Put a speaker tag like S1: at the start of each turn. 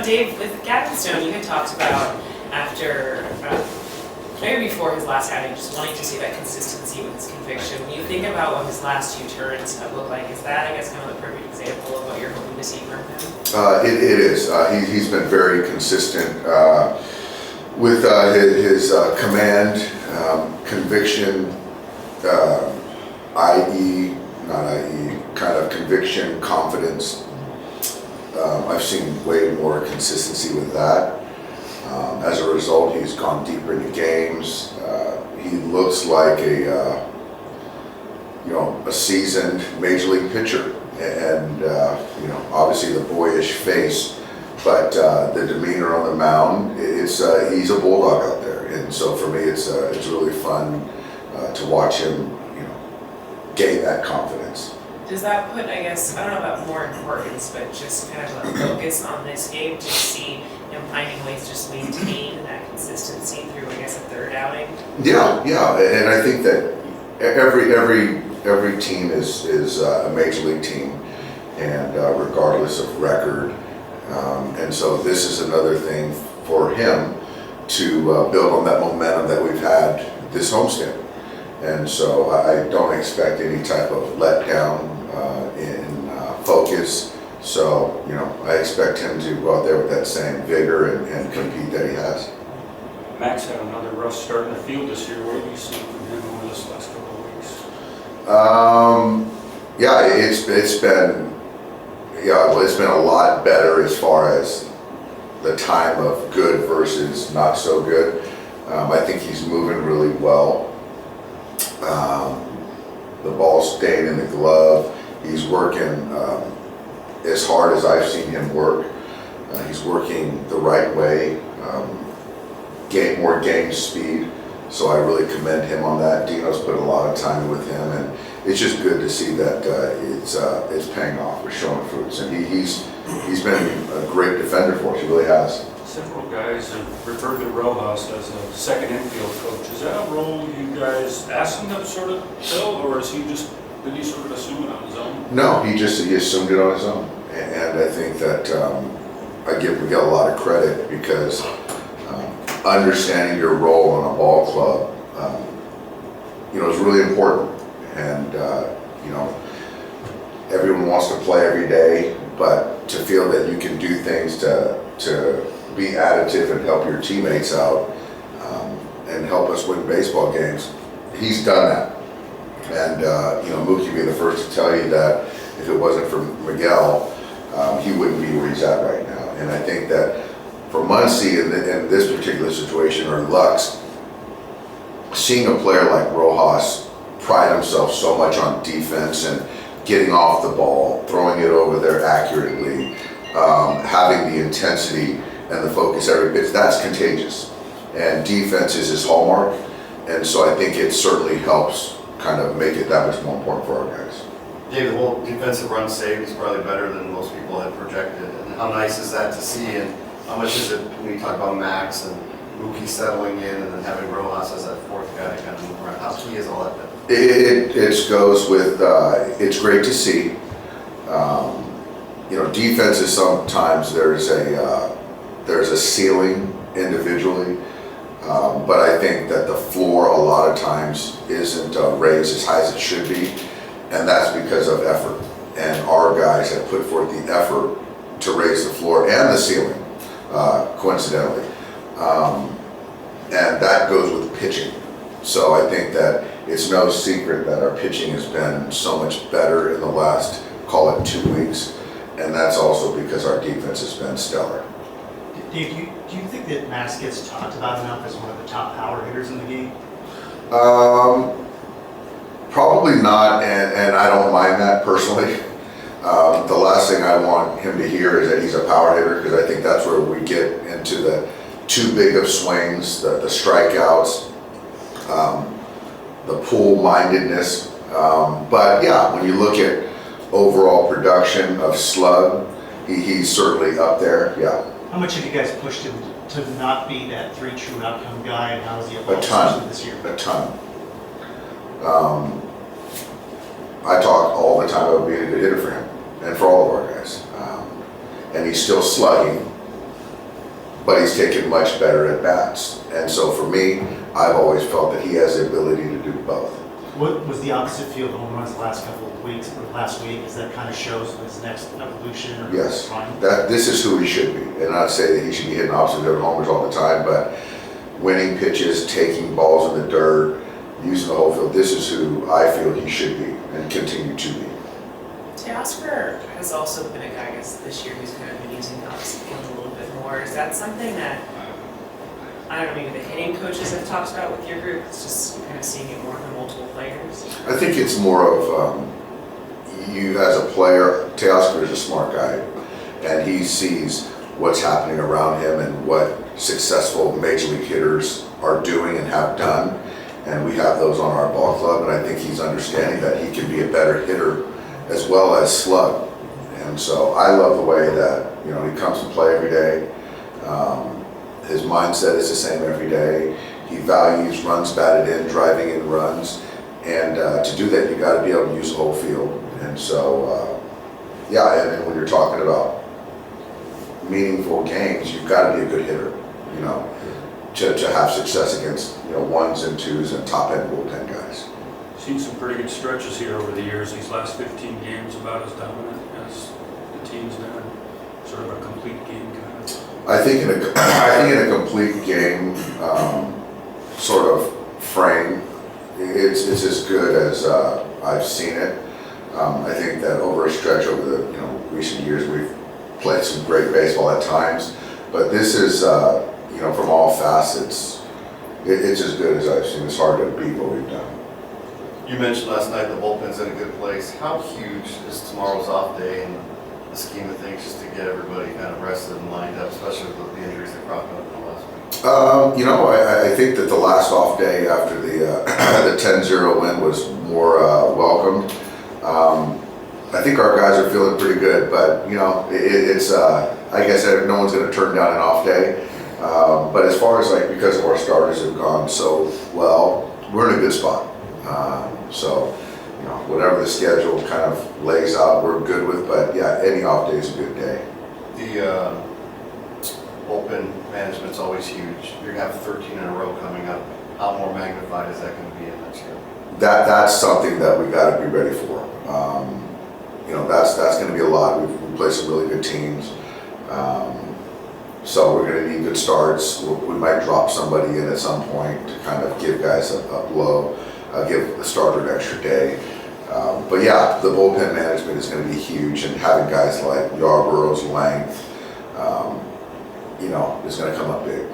S1: Dave, with Gavin Stone, you had talked about after, maybe before his last outing, just wanting to see that consistency with his conviction. When you think about what his last two turns have looked like, is that, I guess, kind of the perfect example of what you're hoping to see from him?
S2: It is. He's been very consistent with his command, conviction, kind of conviction, confidence. I've seen way more consistency with that. As a result, he's gone deeper into games. He looks like a seasoned major league pitcher, and obviously the boyish face, but the demeanor on the mound. He's a bulldog out there, and so for me, it's really fun to watch him, gain that confidence.
S1: Does that put, I guess, I don't know about more importance, but just kind of a focus on this game to see him finding ways to just maintain that consistency through, I guess, a third outing?
S2: Yeah, and I think that every team is a major league team, and regardless of record, and so this is another thing for him to build on that momentum that we've had this homestand. And so I don't expect any type of letdown in focus. So, I expect him to go out there with that same vigor and compete that he has.
S3: Max had another rough start in the field this year. What have you seen from him over this last couple of weeks?
S2: It's been a lot better as far as the time of good versus not so good. I think he's moving really well. The ball's staying in the glove. He's working as hard as I've seen him work. He's working the right way, more game speed. So I really commend him on that. Dino's put a lot of time with him, and it's just good to see that it's paying off. We're showing fruits, and he's been a great defender for us. He really has.
S3: Several guys have referred to Rojas as a second infield coach. Is that a role you guys asked him to sort of fill, or did he sort of assume it on his own?
S2: No, he assumed it on his own, and I think that we get a lot of credit because understanding your role on a ball club, is really important, and everyone wants to play every day, but to feel that you can do things to be additive and help your teammates out and help us win baseball games. He's done that. And, Mookie would be the first to tell you that if it wasn't for Miguel, he wouldn't be where he's at right now. And I think that for Muncy in this particular situation, or Lux, seeing a player like Rojas pride himself so much on defense and getting off the ball, throwing it over there accurately, having the intensity and the focus every pitch, that's contagious. And defense is his hallmark, and so I think it certainly helps kind of make it that much more important for our guys.
S4: Dave, the whole defensive run saved is probably better than most people had projected. And how nice is that to see? And how much is it when you talk about Max and Mookie settling in and then having Rojas as that fourth guy to kind of move around? How key is all that?
S2: It goes with, it's great to see. Defenses sometimes there's a ceiling individually, but I think that the floor a lot of times isn't raised as high as it should be, and that's because of effort. And our guys have put forth the effort to raise the floor and the ceiling, coincidentally, and that goes with pitching. So I think that it's no secret that our pitching has been so much better in the last, call it 2 weeks, and that's also because our defense has been stellar.
S5: Dave, do you think that Max gets talked about enough as one of the top power hitters in the game?
S2: Probably not, and I don't mind that personally. The last thing I want him to hear is that he's a power hitter, because I think that's where we get into the too big of swings, the strikeouts, the pull-mindedness. But yeah, when you look at overall production of slug, he's certainly up there, yeah.
S5: How much have you guys pushed him to not be that 3 true outcome guy, and how has he evolved this year?
S2: A ton. I talk all the time about being a good hitter for him and for all of our guys. And he's still slugging, but he's taken much better at bats. And so for me, I've always felt that he has the ability to do both.
S5: What was the opposite field home runs the last couple of weeks, or last week? Is that kind of shows his next evolution or
S2: Yes,
S5: prime?
S2: this is who he should be. And not say that he should be hitting opposite field homers all the time, but winning pitches, taking balls in the dirt, using the whole field. This is who I feel he should be and continue to be.
S1: Teoscar has also been a guy, I guess, this year who's kind of been using the opposite field a little bit more. Is that something that, I don't know, maybe the hitting coaches have talked about with your group? It's just kind of seeing it more from multiple players?
S2: I think it's more of you as a player. Teoscar is a smart guy, and he sees what's happening around him and what successful major league hitters are doing and have done. And we have those on our ball club, and I think he's understanding that he can be a better hitter as well as slug. And so I love the way that, you know, he comes to play every day. His mindset is the same every day. He values runs batted in, driving in runs. And to do that, you got to be able to use the whole field. And so, yeah, and then when you're talking about meaningful games, you've got to be a good hitter, you know, to have success against, you know, 1s and 2s and top end bullpen guys.
S3: Seen some pretty good stretches here over the years. These last 15 games about as dominant as the team's been. Sort of a complete game kind of.
S2: I think in a complete game sort of frame, it's as good as I've seen it. I think that over a stretch over the recent years, we've played some great baseball at times, but this is from all facets, it's as good as I've seen. It's hard to beat what we've done.
S4: You mentioned last night the bullpen's in a good place. How huge is tomorrow's off day in the scheme of things, just to get everybody kind of rested and lined up, especially with the injuries that cropped up in the last week?
S2: I think that the last off day after the 10-0 win was more welcomed. I think our guys are feeling pretty good, but it's I guess no one's going to turn down an off day. But as far as because of our starters have gone so well, we're in a good spot. So whatever the schedule kind of lays out, we're good with. But yeah, any off day is a good day.
S4: The bullpen management's always huge. You're gonna have 13 in a row coming up. How more magnified is that going to be in next year?
S2: That's something that we got to be ready for. That's going to be a lot. We play some really good teams. So we're going to need good starts. We might drop somebody in at some point to kind of give guys a blow, give the starter an extra day. But yeah, the bullpen management is going to be huge, and having guys like Yarborough's length, is going to come up big.